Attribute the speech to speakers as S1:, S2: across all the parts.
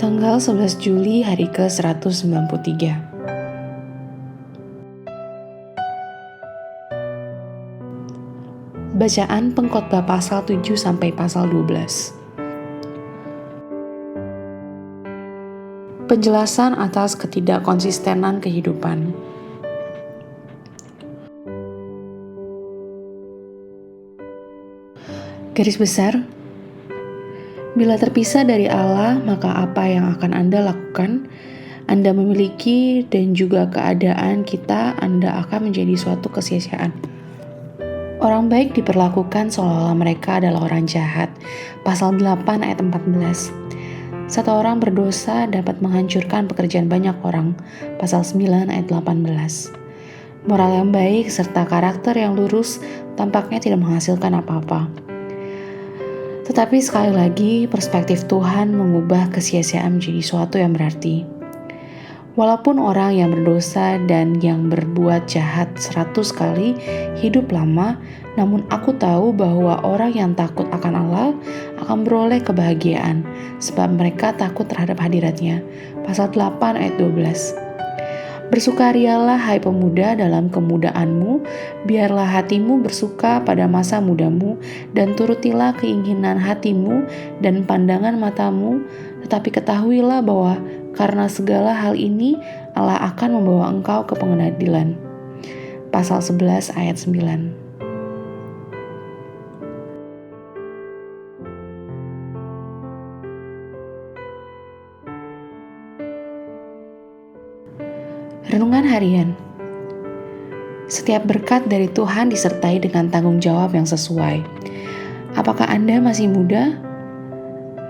S1: Tanggal 11 Juli hari ke-193. Bacaan Pengkhotbah pasal 7 sampai pasal 12. Penjelasan atas ketidakkonsistenan kehidupan. Garis besar, bila terpisah dari Allah, maka apa yang akan Anda lakukan? Anda memiliki dan juga keadaan kita, Anda akan menjadi suatu kesia-siaan. Orang baik diperlakukan seolah-olah mereka adalah orang jahat. Pasal 8 ayat 14. Satu orang berdosa dapat menghancurkan pekerjaan banyak orang. Pasal 9 ayat 18. Moral yang baik serta karakter yang lurus tampaknya tidak menghasilkan apa-apa. Tetapi sekali lagi, perspektif Tuhan mengubah kesia-siaan menjadi suatu yang berarti. Walaupun orang yang berdosa dan yang berbuat jahat 100 kali hidup lama, namun aku tahu bahwa orang yang takut akan Allah akan beroleh kebahagiaan, sebab mereka takut terhadap hadirat-Nya. Pasal 8 ayat 12. Bersukarialah hai pemuda dalam kemudaanmu, biarlah hatimu bersuka pada masa mudamu, dan turutilah keinginan hatimu dan pandangan matamu, tetapi ketahuilah bahwa karena segala hal ini Allah akan membawa engkau ke pengadilan. Pasal 11 ayat 9. Renungan harian. Setiap berkat dari Tuhan disertai dengan tanggung jawab yang sesuai. Apakah Anda masih muda?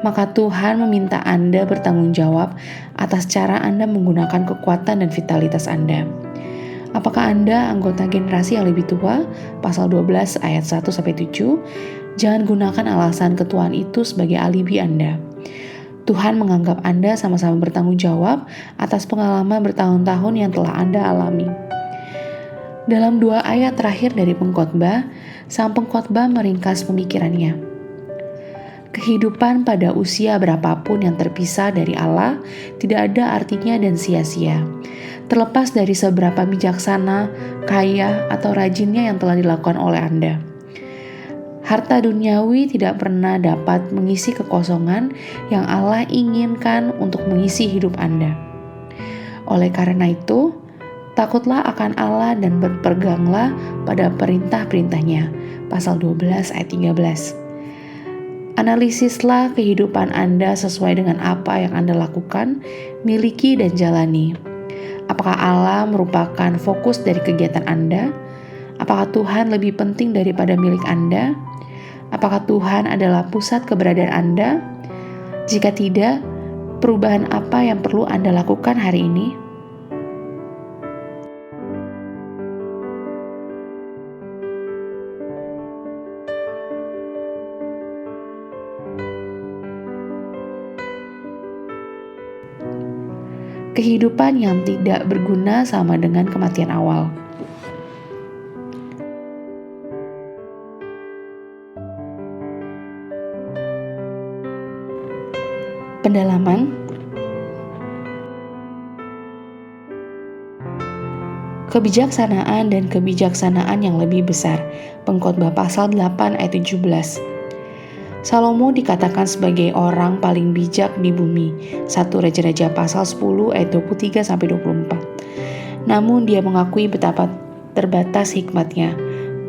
S1: Maka Tuhan meminta Anda bertanggung jawab atas cara Anda menggunakan kekuatan dan vitalitas Anda. Apakah Anda anggota generasi yang lebih tua? Pasal 12 ayat 1-7. Jangan gunakan alasan ketuaan itu sebagai alibi Anda. Tuhan menganggap Anda sama-sama bertanggung jawab atas pengalaman bertahun-tahun yang telah Anda alami. Dalam 2 ayat terakhir dari pengkhotbah, sang pengkhotbah meringkas pemikirannya. Kehidupan pada usia berapapun yang terpisah dari Allah tidak ada artinya dan sia-sia. Terlepas dari seberapa bijaksana, kaya, atau rajinnya yang telah dilakukan oleh Anda. Harta duniawi tidak pernah dapat mengisi kekosongan yang Allah inginkan untuk mengisi hidup Anda. Oleh karena itu, takutlah akan Allah dan berpeganglah pada perintah-perintahnya. Pasal 12 ayat 13. Analisislah kehidupan Anda sesuai dengan apa yang Anda lakukan, miliki, dan jalani. Apakah Allah merupakan fokus dari kegiatan Anda? Apakah Tuhan lebih penting daripada milik Anda? Apakah Tuhan adalah pusat keberadaan Anda? Jika tidak, perubahan apa yang perlu Anda lakukan hari ini? Kehidupan yang tidak berguna sama dengan kematian awal. Pendalaman. Kebijaksanaan dan kebijaksanaan yang lebih besar. Pengkhotbah pasal 8 ayat 17. Salomo dikatakan sebagai orang paling bijak di bumi. 1 Raja-Raja pasal 10 ayat 23-24. Namun dia mengakui betapa terbatas hikmatnya.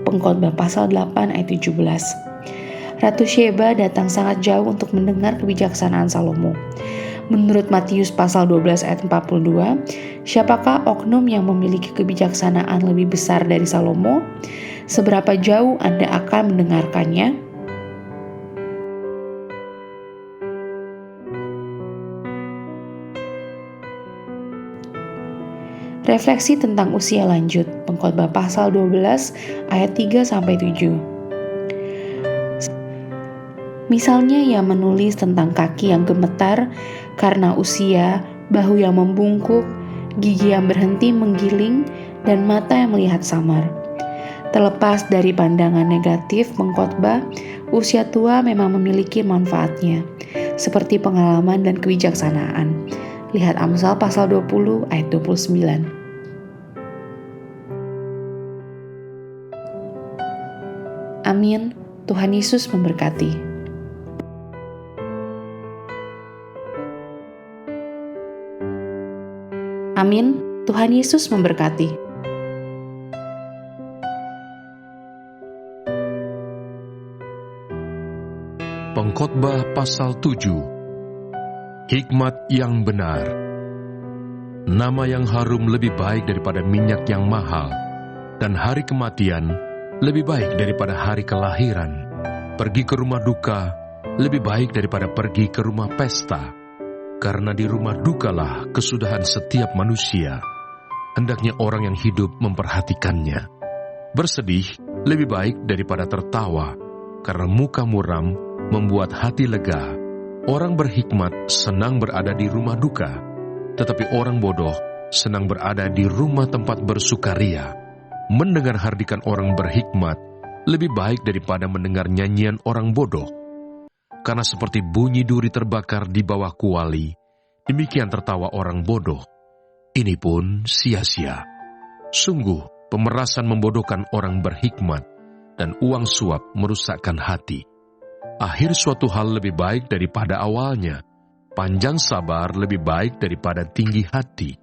S1: Pengkhotbah pasal 8 ayat 17. Ratu Sheba datang sangat jauh untuk mendengar kebijaksanaan Salomo. Menurut Matius pasal 12 ayat 42, siapakah oknum yang memiliki kebijaksanaan lebih besar dari Salomo? Seberapa jauh Anda akan mendengarkannya? Refleksi tentang usia lanjut. Pengkhotbah pasal 12 ayat 3-7. Misalnya ia menulis tentang kaki yang gemetar karena usia, bahu yang membungkuk, gigi yang berhenti menggiling, dan mata yang melihat samar. Terlepas dari pandangan negatif pengkhotbah, usia tua memang memiliki manfaatnya. seperti pengalaman dan kebijaksanaan. Lihat Amsal pasal 20 ayat 29. Amin. Tuhan Yesus memberkati. Amin. Tuhan Yesus memberkati.
S2: Pengkhotbah pasal 7. Hikmat yang benar. Nama yang harum lebih baik daripada minyak yang mahal, dan hari kematian lebih baik daripada hari kelahiran. Pergi ke rumah duka lebih baik daripada pergi ke rumah pesta, karena di rumah dukalah kesudahan setiap manusia. Hendaknya orang yang hidup memperhatikannya. Bersedih lebih baik daripada tertawa, karena muka muram membuat hati lega. Orang berhikmat senang berada di rumah duka, tetapi orang bodoh senang berada di rumah tempat bersukaria. Mendengar hardikan orang berhikmat lebih baik daripada mendengar nyanyian orang bodoh. Karena seperti bunyi duri terbakar di bawah kuali, demikian tertawa orang bodoh. Ini pun sia-sia. Sungguh, pemerasan membodohkan orang berhikmat, dan uang suap merusakkan hati. Akhir suatu hal lebih baik daripada awalnya. Panjang sabar lebih baik daripada tinggi hati.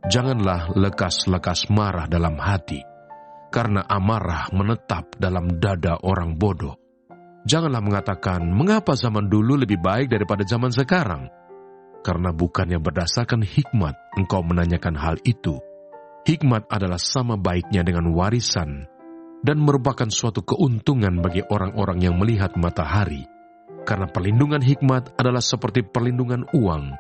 S2: Janganlah lekas-lekas marah dalam hati, karena amarah menetap dalam dada orang bodoh. Janganlah mengatakan, mengapa zaman dulu lebih baik daripada zaman sekarang? Karena bukannya berdasarkan hikmat engkau menanyakan hal itu. Hikmat adalah sama baiknya dengan warisan, dan merupakan suatu keuntungan bagi orang-orang yang melihat matahari. Karena perlindungan hikmat adalah seperti perlindungan uang,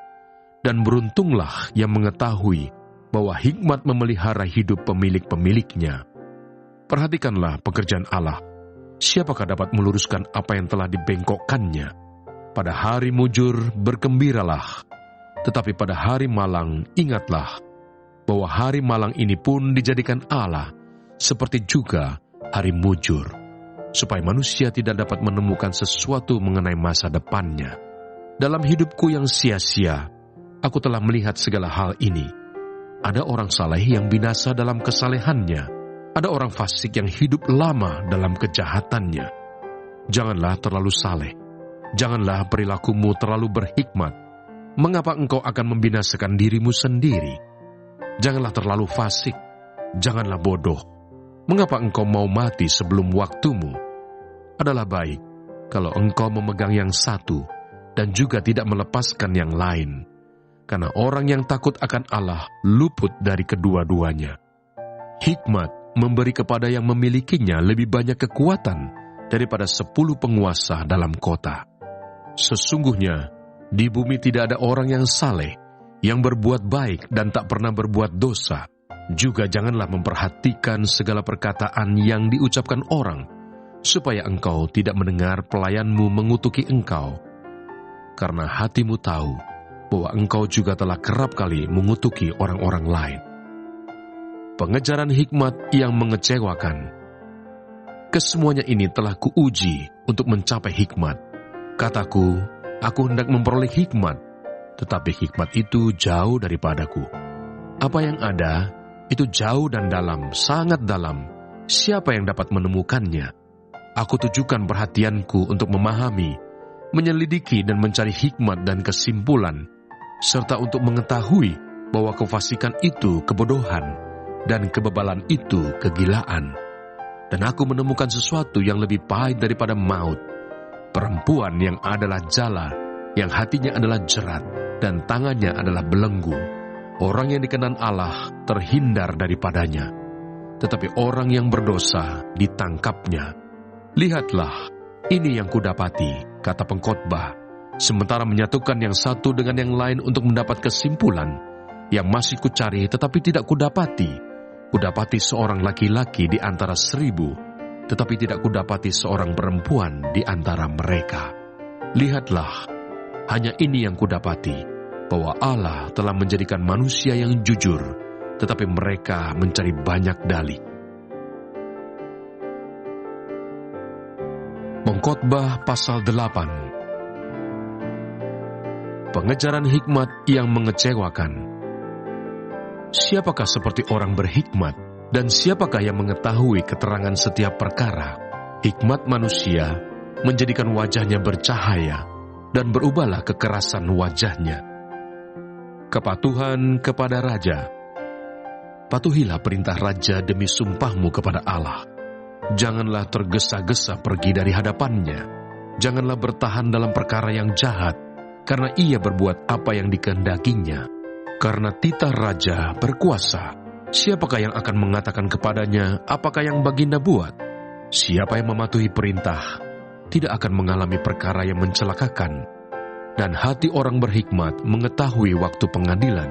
S2: dan beruntunglah yang mengetahui bahwa hikmat memelihara hidup pemilik-pemiliknya. Perhatikanlah pekerjaan Allah. Siapakah dapat meluruskan apa yang telah dibengkokkannya? Pada hari mujur bergembiralah, tetapi pada hari malang ingatlah bahwa hari malang ini pun dijadikan Allah, seperti juga hari mujur, supaya manusia tidak dapat menemukan sesuatu mengenai masa depannya. Dalam hidupku yang sia-sia, aku telah melihat segala hal ini. Ada orang saleh yang binasa dalam kesalehannya. Ada orang fasik yang hidup lama dalam kejahatannya. Janganlah terlalu saleh. Janganlah perilakumu terlalu berhikmat. Mengapa engkau akan membinasakan dirimu sendiri? Janganlah terlalu fasik. Janganlah bodoh. Mengapa engkau mau mati sebelum waktumu? Adalah baik kalau engkau memegang yang satu dan juga tidak melepaskan yang lain. Karena orang yang takut akan Allah luput dari kedua-duanya. Hikmat memberi kepada yang memilikinya lebih banyak kekuatan daripada 10 penguasa dalam kota. Sesungguhnya di bumi tidak ada orang yang saleh, yang berbuat baik dan tak pernah berbuat dosa. Juga janganlah memperhatikan segala perkataan yang diucapkan orang, supaya engkau tidak mendengar pelayanmu mengutuki engkau. Karena hatimu tahu bahwa engkau juga telah kerap kali mengutuki orang-orang lain. Pengejaran hikmat yang mengecewakan. Kesemuanya ini telah kuuji untuk mencapai hikmat. Kataku, aku hendak memperoleh hikmat, tetapi hikmat itu jauh daripadaku. Apa yang ada itu jauh dan dalam, sangat dalam. Siapa yang dapat menemukannya? Aku tujukan perhatianku untuk memahami, menyelidiki dan mencari hikmat dan kesimpulan, serta untuk mengetahui bahwa kefasikan itu kebodohan, dan kebebalan itu kegilaan. Dan aku menemukan sesuatu yang lebih pahit daripada maut, perempuan yang adalah jala, yang hatinya adalah jerat, dan tangannya adalah belenggu. Orang yang dikenan Allah terhindar daripadanya, tetapi orang yang berdosa ditangkapnya. Lihatlah, ini yang kudapati, kata pengkhotbah, sementara menyatukan yang satu dengan yang lain untuk mendapat kesimpulan, yang masih kucari tetapi tidak kudapati. Kudapati seorang laki-laki di antara 1000, tetapi tidak kudapati seorang perempuan di antara mereka. Lihatlah, hanya ini yang kudapati, bahwa Allah telah menjadikan manusia yang jujur, tetapi mereka mencari banyak dalih. Pengkhotbah pasal 8. Pengejaran hikmat yang mengecewakan. Siapakah seperti orang berhikmat, dan siapakah yang mengetahui keterangan setiap perkara? Hikmat manusia menjadikan wajahnya bercahaya, dan berubahlah kekerasan wajahnya. Kepatuhan kepada raja. Patuhilah perintah raja demi sumpahmu kepada Allah. Janganlah tergesa-gesa pergi dari hadapannya. Janganlah bertahan dalam perkara yang jahat, karena ia berbuat apa yang dikehendakinya. Karena titah raja berkuasa, siapakah yang akan mengatakan kepadanya, apakah yang baginda buat? Siapa yang mematuhi perintah, tidak akan mengalami perkara yang mencelakakan. Dan hati orang berhikmat mengetahui waktu pengadilan,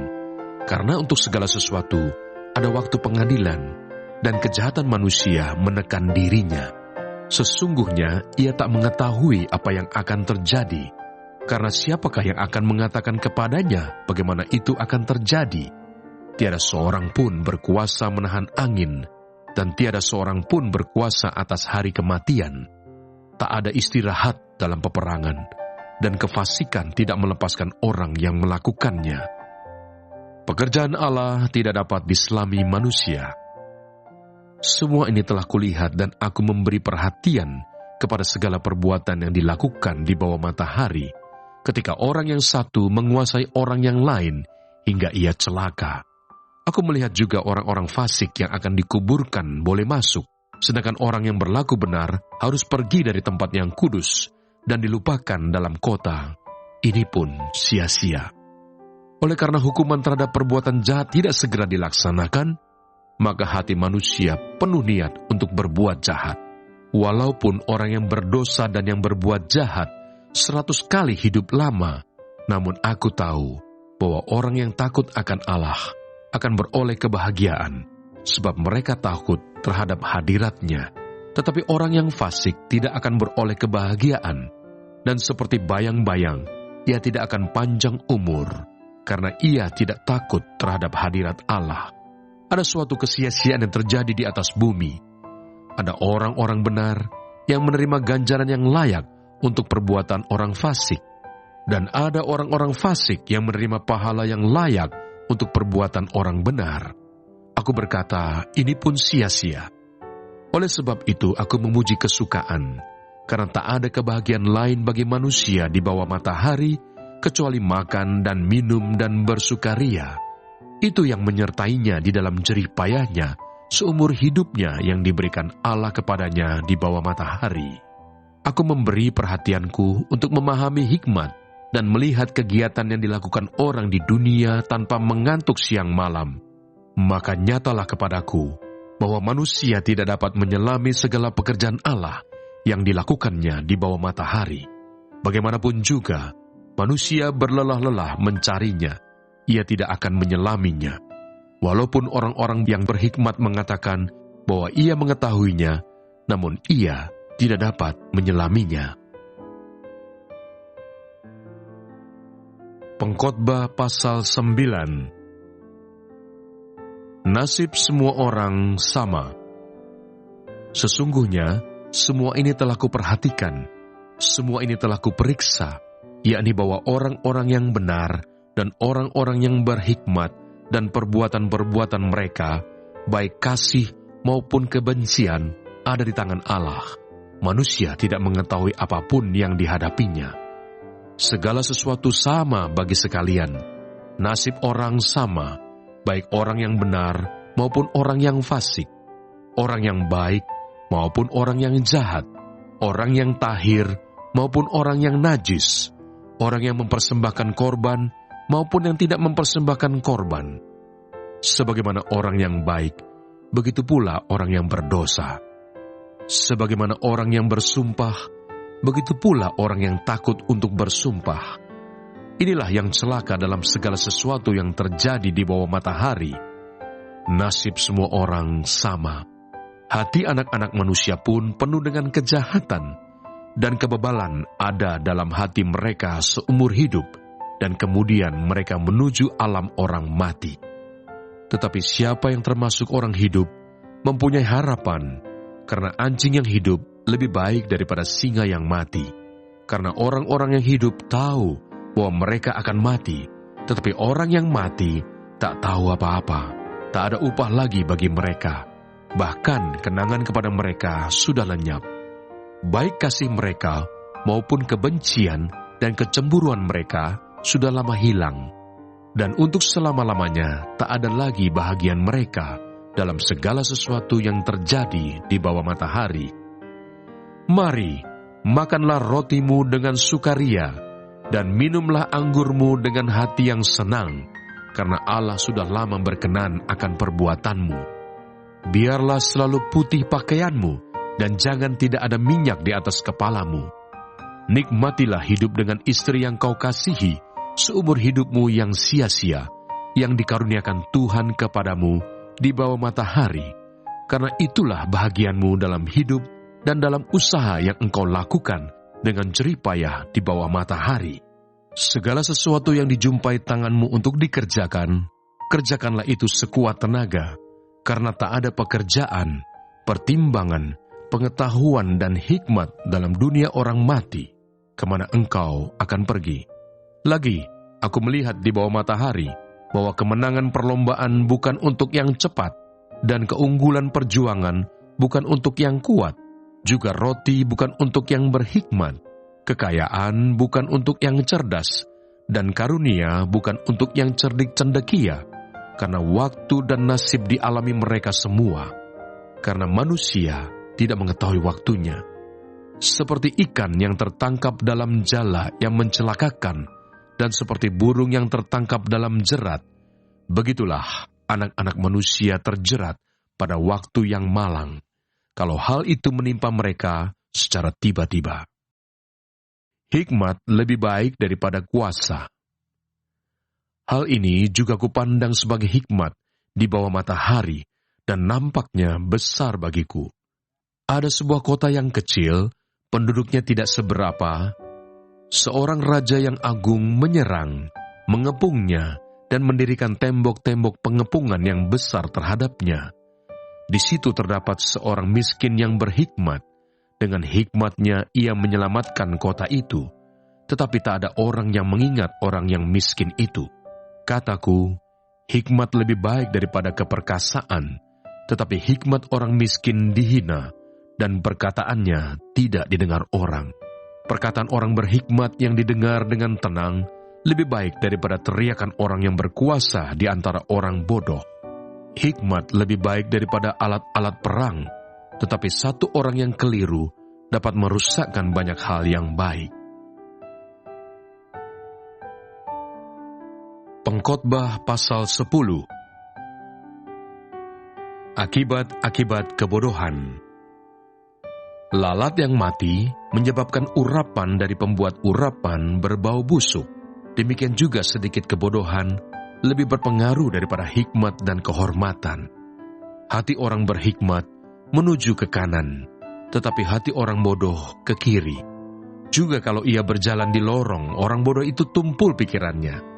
S2: karena untuk segala sesuatu ada waktu pengadilan, dan kejahatan manusia menekan dirinya. Sesungguhnya ia tak mengetahui apa yang akan terjadi, karena siapakah yang akan mengatakan kepadanya bagaimana itu akan terjadi? Tiada seorang pun berkuasa menahan angin, dan tiada seorang pun berkuasa atas hari kematian. Tak ada istirahat dalam peperangan, dan kefasikan tidak melepaskan orang yang melakukannya. Pekerjaan Allah tidak dapat diselami manusia. Semua ini telah kulihat, dan aku memberi perhatian kepada segala perbuatan yang dilakukan di bawah matahari, ketika orang yang satu menguasai orang yang lain hingga ia celaka. Aku melihat juga orang-orang fasik yang akan dikuburkan boleh masuk, sedangkan orang yang berlaku benar harus pergi dari tempat yang kudus dan dilupakan dalam kota. Ini pun sia-sia. Oleh karena hukuman terhadap perbuatan jahat tidak segera dilaksanakan, maka hati manusia penuh niat untuk berbuat jahat. Walaupun orang yang berdosa dan yang berbuat jahat 100 kali hidup lama, namun aku tahu bahwa orang yang takut akan Allah akan beroleh kebahagiaan, sebab mereka takut terhadap hadirat-Nya. Tetapi orang yang fasik tidak akan beroleh kebahagiaan, dan seperti bayang-bayang, ia tidak akan panjang umur, karena ia tidak takut terhadap hadirat Allah. Ada suatu kesia-siaan yang terjadi di atas bumi. Ada orang-orang benar yang menerima ganjaran yang layak untuk perbuatan orang fasik, dan ada orang-orang fasik yang menerima pahala yang layak untuk perbuatan orang benar. Aku berkata, ini pun sia-sia. Oleh sebab itu aku memuji kesukaan, karena tak ada kebahagiaan lain bagi manusia di bawah matahari, kecuali makan dan minum dan bersukaria. Itu yang menyertainya di dalam jerih payahnya, seumur hidupnya yang diberikan Allah kepadanya di bawah matahari. Aku memberi perhatianku untuk memahami hikmat dan melihat kegiatan yang dilakukan orang di dunia tanpa mengantuk siang malam. Maka nyatalah kepadaku bahwa manusia tidak dapat menyelami segala pekerjaan Allah yang dilakukannya di bawah matahari. Bagaimanapun juga, manusia berlelah-lelah mencarinya, ia tidak akan menyelaminya. Walaupun orang-orang yang berhikmat mengatakan bahwa ia mengetahuinya, namun ia tidak dapat menyelaminya. Pengkhotbah pasal 9. Nasib semua orang sama. Sesungguhnya, semua ini telah kuperhatikan, semua ini telah kuperiksa, yakni bahwa orang-orang yang benar dan orang-orang yang berhikmat dan perbuatan-perbuatan mereka, baik kasih maupun kebencian, ada di tangan Allah. Manusia tidak mengetahui apapun yang dihadapinya. Segala sesuatu sama bagi sekalian. Nasib orang sama, baik orang yang benar maupun orang yang fasik, orang yang baik maupun orang yang jahat, orang yang tahir maupun orang yang najis, orang yang mempersembahkan korban maupun yang tidak mempersembahkan korban. Sebagaimana orang yang baik, begitu pula orang yang berdosa. Sebagaimana orang yang bersumpah, begitu pula orang yang takut untuk bersumpah. Inilah yang celaka dalam segala sesuatu yang terjadi di bawah matahari. Nasib semua orang sama. Hati anak-anak manusia pun penuh dengan kejahatan, dan kebebalan ada dalam hati mereka seumur hidup, dan kemudian mereka menuju alam orang mati. Tetapi siapa yang termasuk orang hidup mempunyai harapan, karena anjing yang hidup lebih baik daripada singa yang mati. Karena orang-orang yang hidup tahu bahwa mereka akan mati, tetapi orang yang mati tak tahu apa-apa. Tak ada upah lagi bagi mereka. Bahkan kenangan kepada mereka sudah lenyap. Baik kasih mereka maupun kebencian dan kecemburuan mereka sudah lama hilang. Dan untuk selama-lamanya tak ada lagi bahagian mereka dalam segala sesuatu yang terjadi di bawah matahari. Mari, makanlah rotimu dengan sukaria, dan minumlah anggurmu dengan hati yang senang, karena Allah sudah lama berkenan akan perbuatanmu. Biarlah selalu putih pakaianmu, dan jangan tidak ada minyak di atas kepalamu. Nikmatilah hidup dengan istri yang kau kasihi, seumur hidupmu yang sia-sia, yang dikaruniakan Tuhan kepadamu di bawah matahari, karena itulah bahagianmu dalam hidup dan dalam usaha yang engkau lakukan dengan jerih payah di bawah matahari. Segala sesuatu yang dijumpai tanganmu untuk dikerjakan, kerjakanlah itu sekuat tenaga, karena tak ada pekerjaan, pertimbangan, pengetahuan dan hikmat dalam dunia orang mati, kemana engkau akan pergi. Lagi, aku melihat di bawah matahari bahwa kemenangan perlombaan bukan untuk yang cepat, dan keunggulan perjuangan bukan untuk yang kuat, juga roti bukan untuk yang berhikmat, kekayaan bukan untuk yang cerdas, dan karunia bukan untuk yang cerdik cendekia, karena waktu dan nasib dialami mereka semua, karena manusia tidak mengetahui waktunya. Seperti ikan yang tertangkap dalam jala yang mencelakakan, dan seperti burung yang tertangkap dalam jerat, begitulah anak-anak manusia terjerat pada waktu yang malang, kalau hal itu menimpa mereka secara tiba-tiba. Hikmat lebih baik daripada kuasa. Hal ini juga kupandang sebagai hikmat di bawah matahari, dan nampaknya besar bagiku. Ada sebuah kota yang kecil, penduduknya tidak seberapa. Seorang raja yang agung menyerang, mengepungnya, dan mendirikan tembok-tembok pengepungan yang besar terhadapnya. Di situ terdapat seorang miskin yang berhikmat. Dengan hikmatnya ia menyelamatkan kota itu, tetapi tak ada orang yang mengingat orang yang miskin itu. Kataku, hikmat lebih baik daripada keperkasaan, tetapi hikmat orang miskin dihina, dan perkataannya tidak didengar orang. Perkataan orang berhikmat yang didengar dengan tenang lebih baik daripada teriakan orang yang berkuasa di antara orang bodoh. Hikmat lebih baik daripada alat-alat perang, tetapi satu orang yang keliru dapat merusakkan banyak hal yang baik. Pengkhotbah pasal 10. Akibat-akibat kebodohan. Lalat yang mati menyebabkan urapan dari pembuat urapan berbau busuk. Demikian juga sedikit kebodohan lebih berpengaruh daripada hikmat dan kehormatan. Hati orang berhikmat menuju ke kanan, tetapi hati orang bodoh ke kiri. Juga kalau ia berjalan di lorong, orang bodoh itu tumpul pikirannya.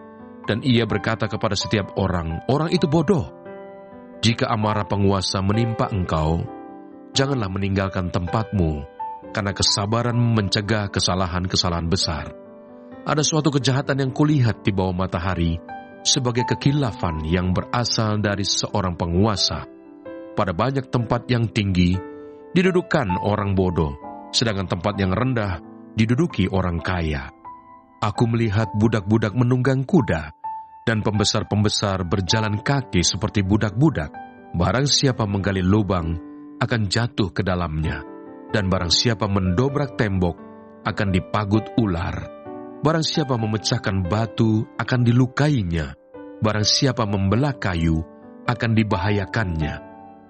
S2: Dan ia berkata kepada setiap orang, orang itu bodoh. Jika amarah penguasa menimpa engkau, janganlah meninggalkan tempatmu, karena kesabaran mencegah kesalahan-kesalahan besar. Ada suatu kejahatan yang kulihat di bawah matahari, sebagai kekilafan yang berasal dari seorang penguasa. Pada banyak tempat yang tinggi, didudukan orang bodoh, sedangkan tempat yang rendah, diduduki orang kaya. Aku melihat budak-budak menunggang kuda, dan pembesar-pembesar berjalan kaki seperti budak-budak. Barang siapa menggali lubang, akan jatuh ke dalamnya, dan barang siapa mendobrak tembok, akan dipagut ular. Barang siapa memecahkan batu, akan dilukainya. Barang siapa membelah kayu, akan dibahayakannya.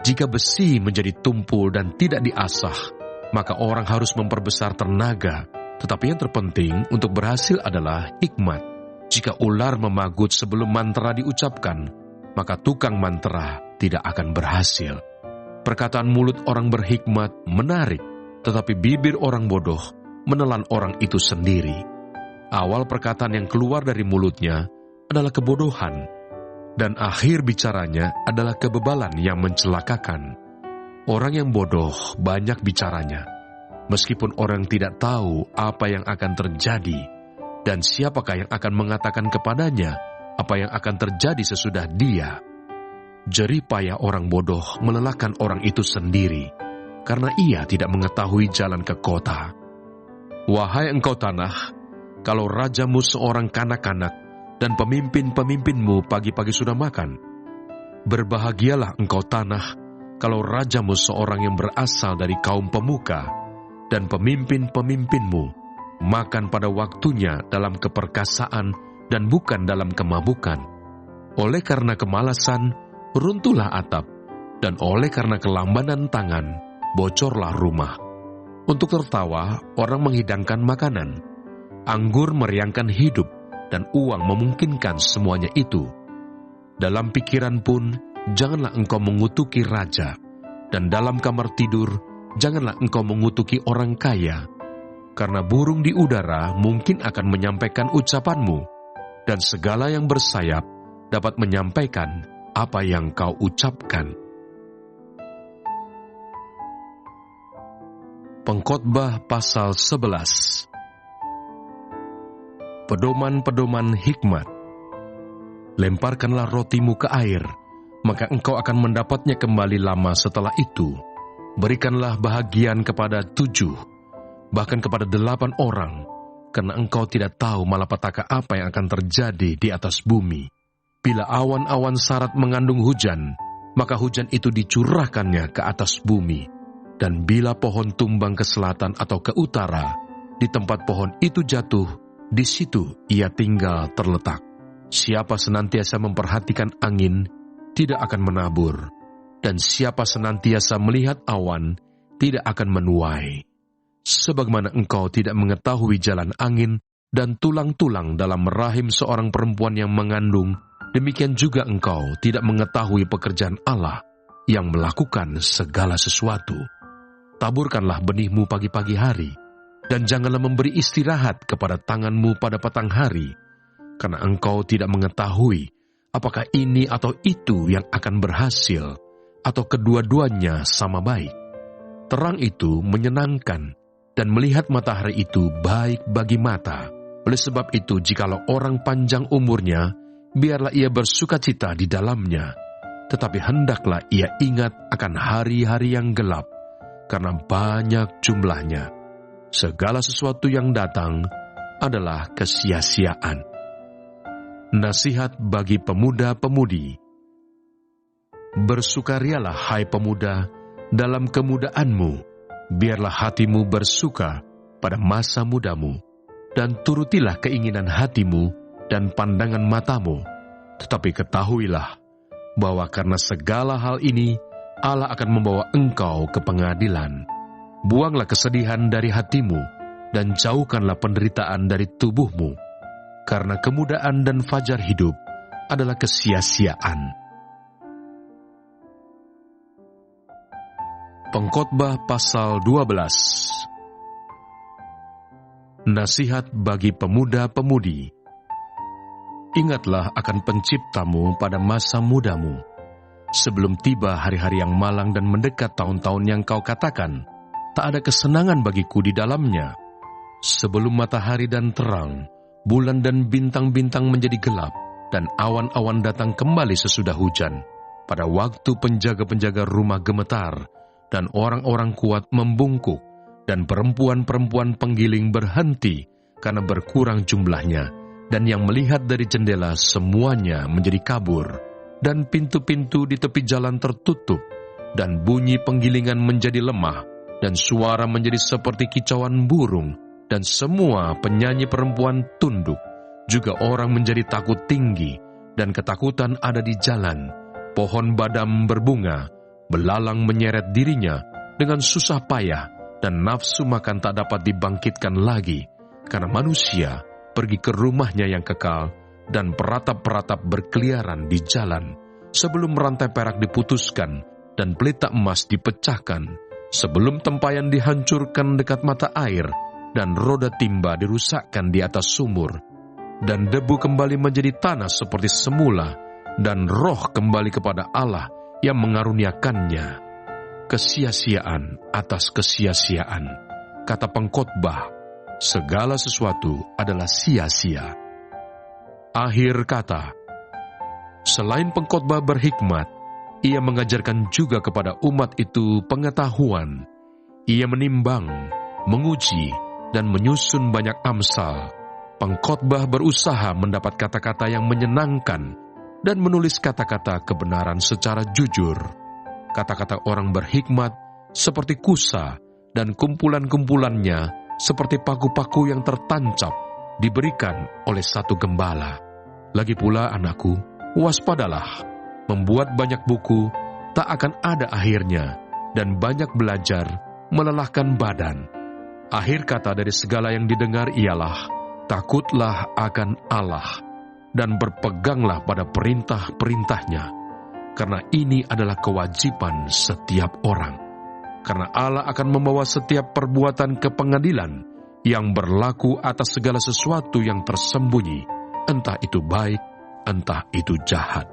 S2: Jika besi menjadi tumpul dan tidak diasah, maka orang harus memperbesar tenaga. Tetapi yang terpenting untuk berhasil adalah hikmat. Jika ular memagut sebelum mantra diucapkan, maka tukang mantra tidak akan berhasil. Perkataan mulut orang berhikmat menarik, tetapi bibir orang bodoh menelan orang itu sendiri. Awal perkataan yang keluar dari mulutnya adalah kebodohan, dan akhir bicaranya adalah kebebalan yang mencelakakan. Orang yang bodoh banyak bicaranya, meskipun orang tidak tahu apa yang akan terjadi, Dan siapakah yang akan mengatakan kepadanya apa yang akan terjadi sesudah dia? Jerih payah orang bodoh melelahkan orang itu sendiri, karena ia tidak mengetahui jalan ke kota. Wahai engkau tanah, kalau rajamu seorang kanak-kanak dan pemimpin-pemimpinmu pagi-pagi sudah makan. Berbahagialah engkau tanah, kalau rajamu seorang yang berasal dari kaum pemuka, dan pemimpin-pemimpinmu makan pada waktunya dalam keperkasaan dan bukan dalam kemabukan. Oleh karena kemalasan, runtuhlah atap, dan oleh karena kelambanan tangan, bocorlah rumah. Untuk tertawa, orang menghidangkan makanan. Anggur meriangkan hidup, dan uang memungkinkan semuanya itu. Dalam pikiran pun, janganlah engkau mengutuki raja, dan dalam kamar tidur, janganlah engkau mengutuki orang kaya, karena burung di udara mungkin akan menyampaikan ucapanmu, dan segala yang bersayap dapat menyampaikan apa yang kau ucapkan. Pengkhotbah pasal 11. Pedoman-pedoman hikmat. Lemparkanlah rotimu ke air, maka engkau akan mendapatnya kembali lama setelah itu. Berikanlah bahagian kepada 7, bahkan kepada 8 orang, karena engkau tidak tahu malapetaka apa yang akan terjadi di atas bumi. Bila awan-awan sarat mengandung hujan, maka hujan itu dicurahkannya ke atas bumi. Dan bila pohon tumbang ke selatan atau ke utara, di tempat pohon itu jatuh, di situ ia tinggal terletak. Siapa senantiasa memperhatikan angin, tidak akan menabur. Dan siapa senantiasa melihat awan, tidak akan menuai. Sebagaimana engkau tidak mengetahui jalan angin dan tulang-tulang dalam rahim seorang perempuan yang mengandung, demikian juga engkau tidak mengetahui pekerjaan Allah yang melakukan segala sesuatu. Taburkanlah benihmu pagi-pagi hari, dan janganlah memberi istirahat kepada tanganmu pada petang hari, karena engkau tidak mengetahui apakah ini atau itu yang akan berhasil, atau kedua-duanya sama baik. Terang itu menyenangkan, dan melihat matahari itu baik bagi mata. Oleh sebab itu, jikalau orang panjang umurnya, biarlah ia bersukacita di dalamnya. Tetapi hendaklah ia ingat akan hari-hari yang gelap, karena banyak jumlahnya. Segala sesuatu yang datang adalah kesia-siaan. Nasihat bagi pemuda-pemudi. Bersukarialah, hai pemuda, dalam kemudaanmu. Biarlah hatimu bersuka pada masa mudamu, dan turutilah keinginan hatimu dan pandangan matamu. Tetapi ketahuilah bahwa karena segala hal ini, Allah akan membawa engkau ke pengadilan. Buanglah kesedihan dari hatimu, dan jauhkanlah penderitaan dari tubuhmu, karena kemudaan dan fajar hidup adalah kesia-siaan. Pengkhotbah pasal 12. Nasihat bagi pemuda-pemudi. Ingatlah akan penciptamu pada masa mudamu, sebelum tiba hari-hari yang malang dan mendekat tahun-tahun yang kau katakan, tak ada kesenangan bagiku di dalamnya. Sebelum matahari dan terang, bulan dan bintang-bintang menjadi gelap, dan awan-awan datang kembali sesudah hujan, pada waktu penjaga-penjaga rumah gemetar, dan orang-orang kuat membungkuk, dan perempuan-perempuan penggiling berhenti karena berkurang jumlahnya, dan yang melihat dari jendela semuanya menjadi kabur, dan pintu-pintu di tepi jalan tertutup, dan bunyi penggilingan menjadi lemah, dan suara menjadi seperti kicauan burung, dan semua penyanyi perempuan tunduk. Juga orang menjadi takut tinggi, dan ketakutan ada di jalan. Pohon badam berbunga, belalang menyeret dirinya dengan susah payah, dan nafsu makan tak dapat dibangkitkan lagi, karena manusia pergi ke rumahnya yang kekal, dan peratap-peratap berkeliaran di jalan, sebelum rantai perak diputuskan, dan pelita emas dipecahkan, sebelum tempayan dihancurkan dekat mata air, dan roda timba dirusakkan di atas sumur, dan debu kembali menjadi tanah seperti semula, dan roh kembali kepada Allah yang mengaruniakannya. Kesia-siaan atas kesia-siaan, kata pengkhotbah, segala sesuatu adalah sia-sia. Akhir kata, selain pengkhotbah berhikmat, ia mengajarkan juga kepada umat itu pengetahuan. Ia menimbang, menguji, dan menyusun banyak amsal. Pengkhotbah berusaha mendapat kata-kata yang menyenangkan dan menulis kata-kata kebenaran secara jujur. Kata-kata orang berhikmat seperti kusa dan kumpulan-kumpulannya seperti paku-paku yang tertancap diberikan oleh satu gembala. Lagi pula anakku, waspadalah. Membuat banyak buku tak akan ada akhirnya, dan banyak belajar melelahkan badan. Akhir kata dari segala yang didengar ialah, takutlah akan Allah, dan berpeganglah pada perintah-perintahnya, karena ini adalah kewajiban setiap orang. Karena Allah akan membawa setiap perbuatan ke pengadilan, yang berlaku atas segala sesuatu yang tersembunyi, entah itu baik, entah itu jahat.